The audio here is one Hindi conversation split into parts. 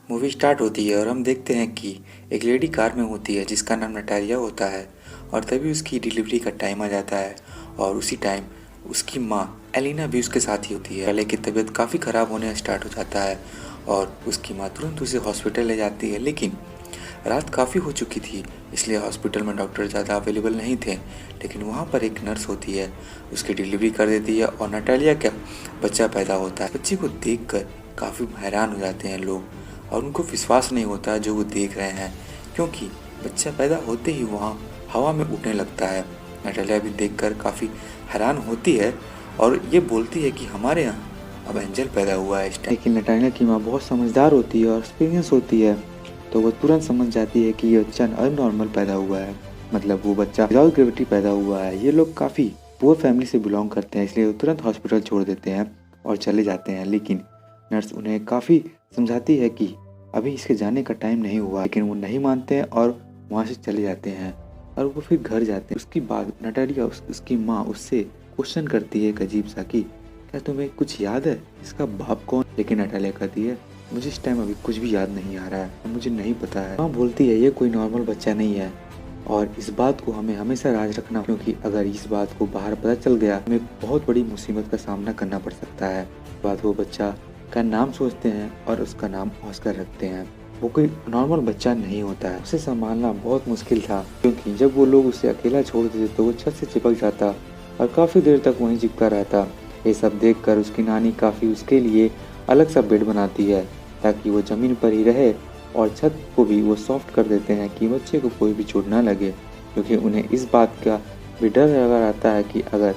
मूवी स्टार्ट होती है और हम देखते हैं कि एक लेडी कार में होती है जिसका नाम नटालिया होता है। और तभी उसकी डिलीवरी का टाइम आ जाता है और उसी टाइम उसकी माँ एलिना भी उसके साथ ही होती है। नटालिया की तबीयत काफ़ी ख़राब होने स्टार्ट हो जाता है और उसकी माँ तुरंत उसे हॉस्पिटल ले जाती है, लेकिन रात काफ़ी हो चुकी थी इसलिए हॉस्पिटल में डॉक्टर ज़्यादा अवेलेबल नहीं थे। लेकिन वहाँ पर एक नर्स होती है, उसकी डिलीवरी कर देती है और नटालिया का बच्चा पैदा होता है। बच्चे को देखकर काफ़ी हैरान हो जाते हैं लोग और उनको विश्वास नहीं होता जो वो देख रहे हैं, क्योंकि बच्चा पैदा होते ही वहाँ हवा में उड़ने लगता है। नटालिया भी देखकर काफ़ी हैरान होती है और ये बोलती है कि हमारे यहाँ अब एंजल पैदा हुआ है इस टाइम। लेकिन नटालिया की माँ बहुत समझदार होती है और एक्सपीरियंस होती है, तो वो तुरंत समझ जाती है कि ये बच्चा अननॉर्मल पैदा हुआ है, मतलब वो बच्चा विदाउट ग्रेविटी पैदा हुआ है। ये लोग काफ़ी पुअर फैमिली से बिलोंग करते हैं, इसलिए वो तुरंत हॉस्पिटल छोड़ देते हैं और चले जाते हैं। लेकिन नर्स उन्हें काफ़ी समझाती है कि अभी इसके जाने का टाइम नहीं हुआ, लेकिन वो नहीं मानते हैं और वहाँ से चले जाते हैं और वो फिर घर जाते हैं। उसके बाद नटालिया उसकी माँ उससे क्वेश्चन करती है एक अजीब सा कि क्या तुम्हें कुछ याद है, इसका बाप कौन। लेकिन नटालिया कहती है मुझे इस टाइम अभी कुछ भी याद नहीं आ रहा है, मुझे नहीं पता है। माँ बोलती है ये कोई नॉर्मल बच्चा नहीं है और इस बात को हमें हमेशा राज रखना, क्योंकि अगर इस बात को बाहर पता चल गया हमें बहुत बड़ी मुसीबत का सामना करना पड़ सकता है। बाद वो बच्चा का नाम सोचते हैं और उसका नाम ऑस्कर रखते हैं। वो कोई नॉर्मल बच्चा नहीं होता है, उसे संभालना बहुत मुश्किल था, क्योंकि जब वो लोग उसे अकेला छोड़ देते तो वो छत से चिपक जाता और काफ़ी देर तक वहीं चिपका रहता। ये सब देखकर उसकी नानी काफ़ी उसके लिए अलग सा बेड बनाती है ताकि वो ज़मीन पर ही रहे और छत को भी वो सॉफ्ट कर देते हैं कि बच्चे को कोई भी चोट ना लगे, क्योंकि उन्हें इस बात का भी डर लगा रहता है कि अगर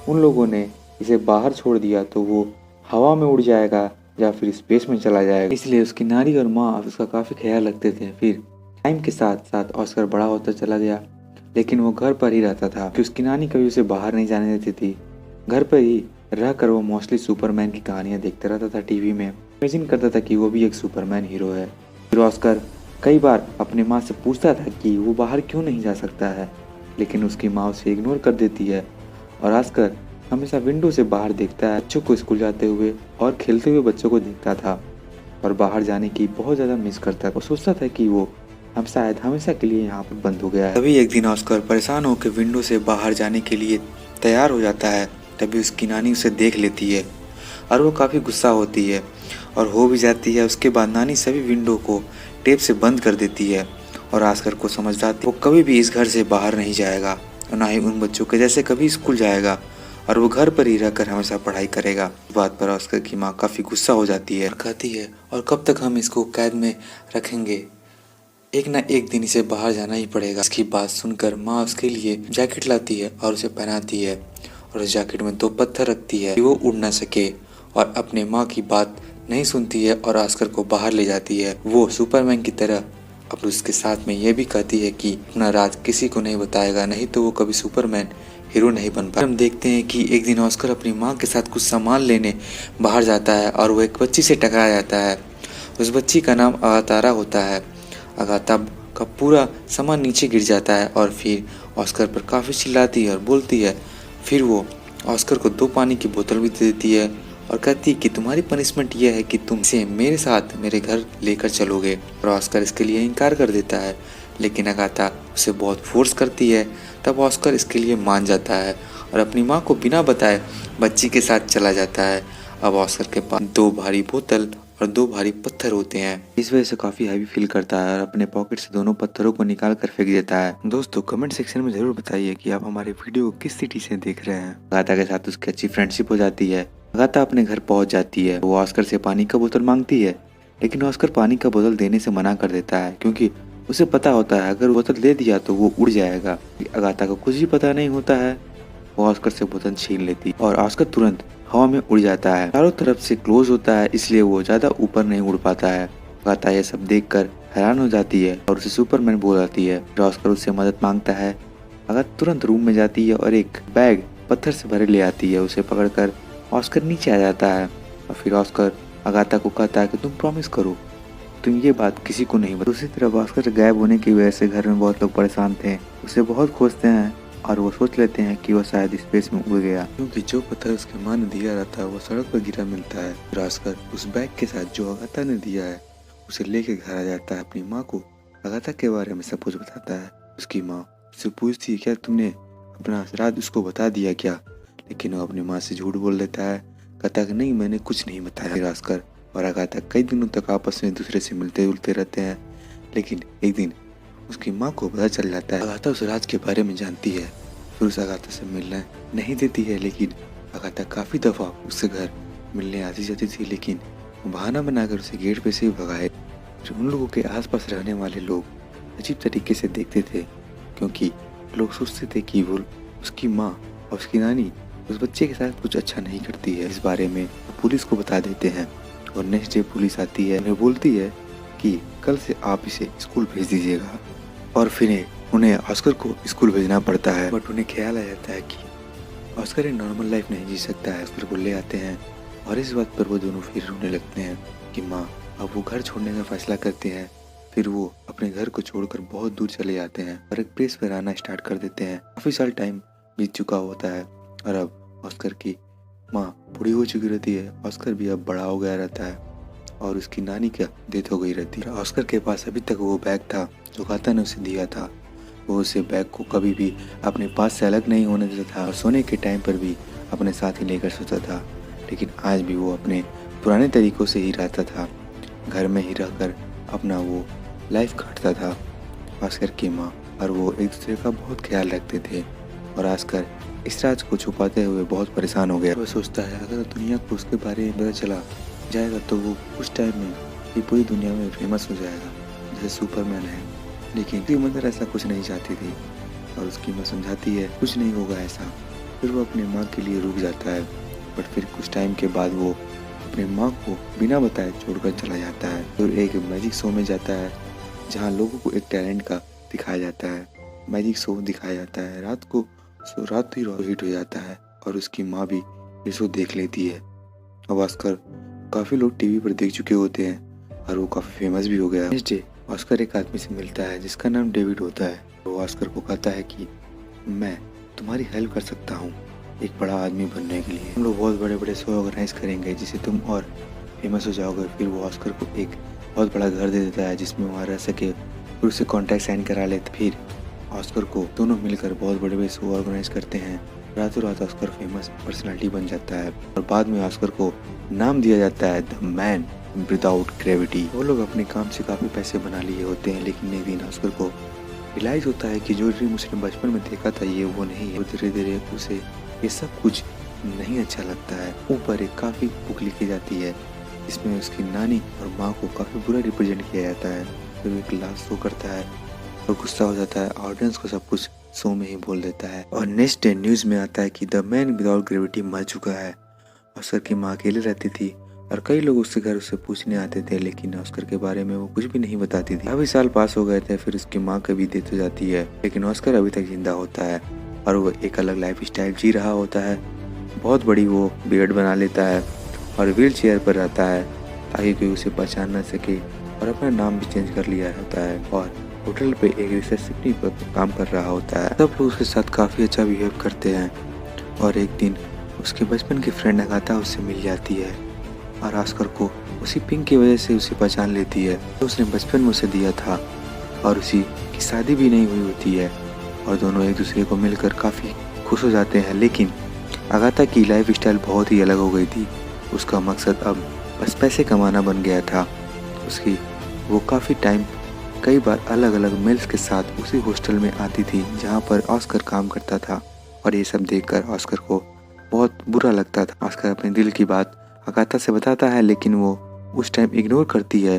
उन लोगों ने इसे बाहर छोड़ दिया तो वो हवा में उड़ जाएगा या फिर स्पेस में चला जाएगा। इसलिए उसकी नानी और माँ उसका काफ़ी ख्याल रखते थे। फिर टाइम के साथ साथ ऑस्कर बड़ा होता चला गया, लेकिन वो घर पर ही रहता था कि उसकी नानी कभी उसे बाहर नहीं जाने देती थी। घर पर ही रहकर वो मोस्टली सुपरमैन की कहानियाँ देखता रहता था टीवी में, इमेजिन करता था कि वो भी एक सुपरमैन हीरो है। फिर ऑस्कर कई बार अपनी माँ से पूछता था कि वो बाहर क्यों नहीं जा सकता है, लेकिन उसकी माँ उसे इग्नोर कर देती है और ऑस्कर हमेशा विंडो से बाहर देखता है, बच्चों को स्कूल जाते हुए और खेलते हुए बच्चों को देखता था और बाहर जाने की बहुत ज़्यादा मिस करता था। वो सोचता था कि वो हम शायद हमेशा के लिए यहाँ पर बंद हो गया है। तभी एक दिन ऑस्कर परेशान होकर विंडो से बाहर जाने के लिए तैयार हो जाता है। तभी उसकी नानी उसे देख लेती है और वो काफ़ी गुस्सा होती है और हो भी जाती है। उसके बाद नानी सभी विंडो को टेप से बंद कर देती है और ऑस्कर को समझ जाती है वो कभी भी इस घर से बाहर नहीं जाएगा और ना ही उन बच्चों के जैसे कभी स्कूल जाएगा और वो घर पर ही रहकर हमेशा पढ़ाई करेगा। इस बात पर ऑस्कर की माँ काफ़ी गुस्सा हो जाती है और कहती है और कब तक हम इसको कैद में रखेंगे, एक ना एक दिन इसे बाहर जाना ही पड़ेगा। इसकी बात सुनकर माँ उसके लिए जैकेट लाती है और उसे पहनाती है और उस जैकेट में 2 पत्थर रखती है कि वो उड़ ना सके, और अपने माँ की बात नहीं सुनती है और ऑस्कर को बाहर ले जाती है। वो सुपरमैन की तरह अब उसके साथ में ये भी कहती है कि अपना राज किसी को नहीं बताएगा, नहीं तो वो कभी सुपरमैन हीरो नहीं बन पाए। हम देखते हैं कि एक दिन ऑस्कर अपनी माँ के साथ कुछ सामान लेने बाहर जाता है और वो एक बच्ची से टकरा जाता है। उस बच्ची का नाम अगातारा होता है। अगाता का पूरा सामान नीचे गिर जाता है और फिर ऑस्कर पर काफ़ी चिल्लाती है और बोलती है। फिर वो ऑस्कर को 2 पानी की बोतल भी दे देती है और कहती है कि तुम्हारी पनिशमेंट ये है कि तुम इसे मेरे साथ मेरे घर लेकर चलोगे। और ऑस्कर इसके लिए इनकार कर देता है, लेकिन अगाता उसे बहुत फोर्स करती है। तब ऑस्कर इसके लिए मान जाता है और अपनी माँ को बिना बताए बच्ची के साथ चला जाता है। अब ऑस्कर के पास 2 भारी बोतल और 2 भारी पत्थर होते हैं। इस वजह से काफ़ी हैवी फील करता है और अपने पॉकेट से दोनों पत्थरों को निकाल कर फेंक देता है। दोस्तों कमेंट सेक्शन में जरूर बताइए कि आप हमारे वीडियो को किस सिटी से देख रहे हैं। अगाथा के साथ उसकी अच्छी फ्रेंडशिप हो जाती है। अगाथा अपने घर पहुंच जाती है। वो ऑस्कर से पानी का बोतल मांगती है, लेकिन ऑस्कर पानी का बोतल देने से मना कर देता है, क्योंकि उसे पता होता है अगर बोतल दे दिया तो वो उड़ जाएगा। अगाथा को कुछ भी पता नहीं होता है। वो ऑस्कर से बोतल छीन लेती है और ऑस्कर तुरंत हवा में उड़ जाता है। चारों तरफ से क्लोज होता है, इसलिए वो ज्यादा ऊपर नहीं उड़ पाता है। अगाथा ये सब देखकर हैरान हो जाती है और उसे सुपरमैन बोलाती है। ऑस्कर उससे मदद मांगता है। अगाथा तुरंत रूम में जाती है और एक बैग पत्थर से भरे ले आती है। उसे पकड़कर ऑस्कर नीचे आ जाता है और फिर ऑस्कर अगाथा को कहता है कि तुम प्रॉमिस करो तुम ये बात किसी को नहीं बता। दूसरी तरफ ऑस्कर गायब होने की वजह से घर में बहुत लोग परेशान थे। उसे बहुत खोजते हैं और वो सोच लेते हैं कि वो शायद स्पेस में उड़ गया, क्योंकि जो पत्थर उसकी माँ ने दिया रहता है वो सड़क पर गिरा मिलता है। ऑस्कर उस बैग के साथ जो अगाथा ने दिया है उसे लेके घर आ जाता है अपनी माँ को अगाथा के बारे में सब कुछ बताता है। उसकी माँ उससे पूछती है क्या तुमने अपना राज उसको बता दिया क्या, लेकिन वो अपनी माँ से झूठ बोल देता है। कहता है कि नहीं मैंने कुछ नहीं बताया। फिर ऑस्कर और अगाथा कई दिनों तक आपस में एक दूसरे से मिलते जुलते रहते हैं, लेकिन एक दिन उसकी माँ को पता चल जाता है। अगाथा उस राज के बारे में जानती है, फिर उस अगाथा से मिलने नहीं देती है, लेकिन अगाथा काफ़ी दफ़ा उससे घर मिलने आती जाती थी, लेकिन बहाना बनाकर उसे गेट पे से ही भगाए। फिर उन लोगों के आसपास रहने वाले लोग अजीब तरीके से देखते थे, क्योंकि लोग सोचते थे कि वो उसकी माँ और उसकी नानी उस बच्चे के साथ कुछ अच्छा नहीं करती है। इस बारे में वो पुलिस को बता देते हैं और नेक्स्ट डे पुलिस आती है, उन्हें बोलती है कि कल से आप इसे स्कूल भेज दीजिएगा। और फिर उन्हें ऑस्कर को स्कूल भेजना पड़ता है, बट उन्हें ख्याल आ जाता है कि ऑस्कर एक नॉर्मल लाइफ नहीं जी सकता है। ऑस्कर को ले आते हैं और इस बात पर वो दोनों फिर रोने लगते हैं कि माँ। अब वो घर छोड़ने का फैसला करते हैं। फिर वो अपने घर को छोड़कर बहुत दूर चले जाते हैं और एक प्लेस पर आना स्टार्ट कर देते हैं। काफ़ी साल टाइम बीत चुका होता है और अब ऑस्कर की माँ बूढ़ी हो चुकी रहती है। ऑस्कर भी अब बड़ा हो गया रहता है और उसकी नानी का डेथ हो गई रहती है। ऑस्कर के पास अभी तक वो बैग था जो गाता ने उसे दिया था। वो उसे बैग को कभी भी अपने पास से अलग नहीं होने देता था और सोने के टाइम पर भी अपने साथ ही लेकर सोता था। लेकिन आज भी वो अपने पुराने तरीकों से ही रहता था, घर में ही रहकर अपना वो लाइफ काटता था। ऑस्कर की माँ और वो एक दूसरे का बहुत ख्याल रखते थे और ऑस्कर इस राज को छुपाते हुए बहुत परेशान हो गया। वो सोचता है अगर दुनिया को उसके बारे में पता चला जाएगा तो वो उस टाइम में ये पूरी दुनिया में फेमस हो जाएगा जैसे सुपरमैन है। लेकिन उसकी मदर ऐसा कुछ नहीं चाहती थी और उसकी माँ समझाती है कुछ नहीं होगा ऐसा। फिर वो अपनी माँ के लिए रुक जाता है, बट फिर कुछ टाइम के बाद वो अपनी माँ को बिना बताए छोड़कर चला जाता है। फिर एक मैजिक शो में जाता है जहाँ लोगों को एक टैलेंट का दिखाया जाता है, मैजिक शो दिखाया जाता है रात को। सो रात ही हिट हो जाता है और उसकी माँ भी ये शो देख लेती है। अब ऑस्कर काफ़ी लोग टीवी पर देख चुके होते हैं और वो काफ़ी फेमस भी हो गया है। नेक्स्ट डे ऑस्कर एक आदमी से मिलता है जिसका नाम डेविड होता है। वो ऑस्कर को कहता है कि मैं तुम्हारी हेल्प कर सकता हूँ एक बड़ा आदमी बनने के लिए। हम लोग बहुत बड़े बड़े शो ऑर्गेनाइज करेंगे जिससे तुम और फेमस हो जाओगे। फिर वो ऑस्कर को एक बहुत बड़ा घर दे देता है जिसमें वहाँ रह सके, फिर उससे कॉन्ट्रैक्ट साइन करा लेते। फिर ऑस्कर को दोनों मिलकर बहुत बड़े बड़े शो ऑर्गेनाइज करते हैं। रातों रात ऑस्कर फेमस पर्सनालिटी बन जाता है और बाद में ऑस्कर को नाम दिया जाता है द मैन विदाउट ग्रेविटी। वो लोग अपने काम से काफ़ी पैसे बना लिए होते हैं, लेकिन एक दिन ऑस्कर को रियलाइज होता है कि जो ड्रीम उसने बचपन में देखा था ये वो नहीं है। धीरे धीरे उसे ये सब कुछ नहीं अच्छा लगता है। ऊपर एक काफ़ी बुक लिखी जाती है जिसमें उसकी नानी और माँ को काफ़ी बुरा रिप्रेजेंट किया जाता है। फिर वो एक लास्ट शो करता है और गुस्सा हो जाता है, ऑडियंस को सब कुछ शो में ही बोल देता है। और नेक्स्ट डे न्यूज़ में आता है कि द मैन विदाउट ग्रेविटी मर चुका है। ऑस्कर की माँ अकेले रहती थी और कई लोग उसके घर उससे पूछने आते थे, लेकिन ऑस्कर के बारे में वो कुछ भी नहीं बताती थी। काफी साल पास हो गए थे, फिर उसकी माँ की भी डेथ हो जाती है, लेकिन ऑस्कर अभी तक जिंदा होता है और वो एक अलग लाइफ स्टाइल जी रहा होता है। बहुत बड़ी वो बियर्ड बना लेता है और व्हील चेयर पर रहता है ताकि कोई उसे पहचान न सके, और अपना नाम भी चेंज कर लिया होता है और होटल पे एक रिसेप्शनिस्ट पर काम कर रहा होता है। सब लोग उसके साथ काफ़ी अच्छा बिहेव करते हैं और एक दिन उसके बचपन की फ्रेंड अगाथा उससे मिल जाती है और ऑस्कर को उसी पिंक की वजह से उसे पहचान लेती है तो उसने बचपन में उसे दिया था, और उसी की शादी भी नहीं हुई होती है और दोनों एक दूसरे को मिलकर काफ़ी खुश हो जाते हैं। लेकिन अगाथा की लाइफ स्टाइल बहुत ही अलग हो गई थी। उसका मकसद अब बस पैसे कमाना बन गया था। उसकी वो काफ़ी टाइम कई बार अलग अलग मेल्स के साथ उसी हॉस्टल में आती थी जहाँ पर ऑस्कर काम करता था, और ये सब देखकर ऑस्कर को बहुत बुरा लगता था। ऑस्कर अपने दिल की बात अगाथा से बताता है, लेकिन वो उस टाइम इग्नोर करती है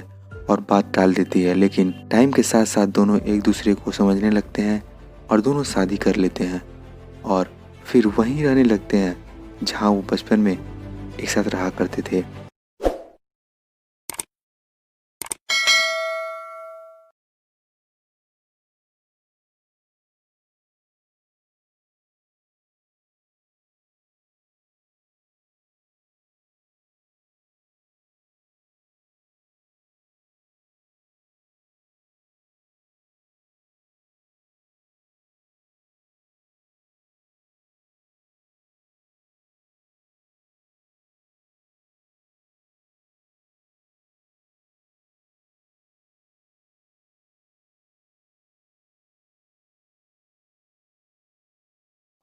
और बात टाल देती है। लेकिन टाइम के साथ साथ दोनों एक दूसरे को समझने लगते हैं और दोनों शादी कर लेते हैं और फिर वहीं रहने लगते हैं जहाँ वो बचपन में एक साथ रहा करते थे।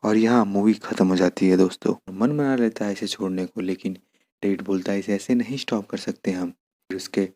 और यहाँ मूवी ख़त्म हो जाती है दोस्तों। मन बना लेता है इसे छोड़ने को, लेकिन डेविड बोलता है इसे ऐसे नहीं स्टॉप कर सकते हम। फिर उसके